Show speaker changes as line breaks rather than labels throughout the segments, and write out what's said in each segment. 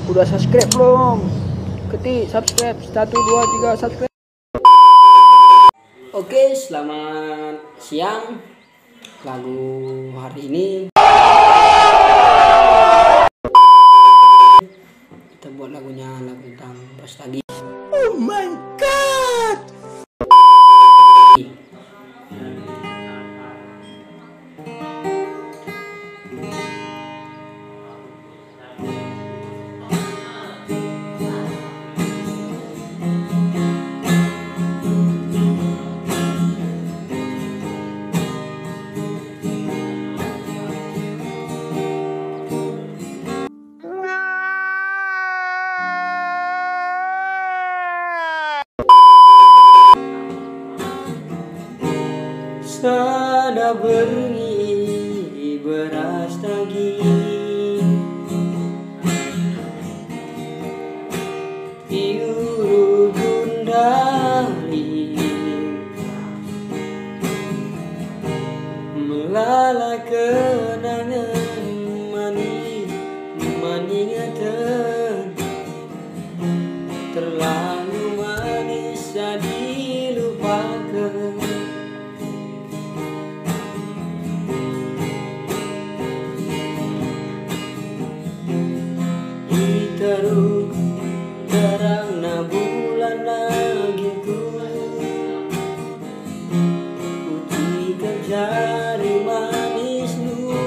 Udah subscribe belum? Ketik subscribe 1 2 3 subscribe. Oke, selamat siang. Lagu hari ini kita buat lagunya lagu tentang nostalgia. Oh my god. Sada bengi beras tagi iuru gundali melala kenangan maningatan terlalu manis dilupakan. Teruk terang na bulan nagiku uji jari manis nu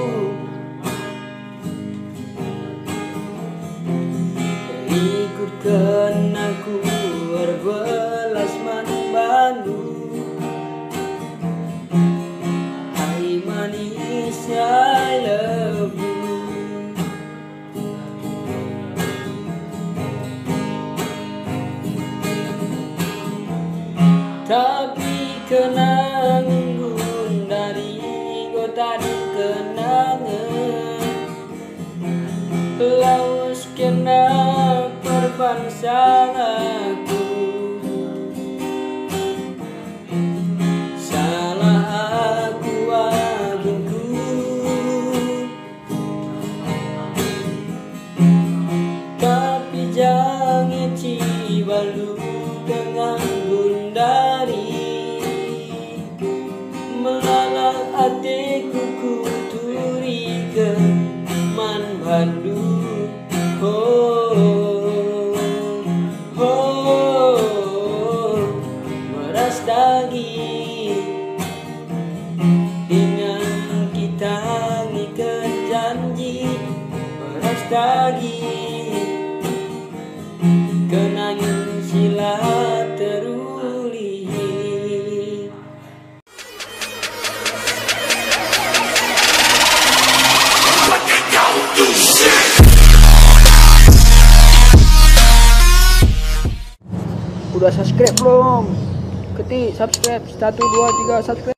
ikutkan aku berbelas manbandu. Hai manis I love you. Tapi kenangan dari kota di kenangan laus kena perbangsa aku. Salah aku aginku tapi jangan cibalu dengan melalak hatiku kuturikan man bandu. Oh, oh, meras lagi dengan kita ngikat janji. Meras lagi kenangan sila teruli. Udah subscribe belum? Ketik subscribe 1 2 3 subscribe.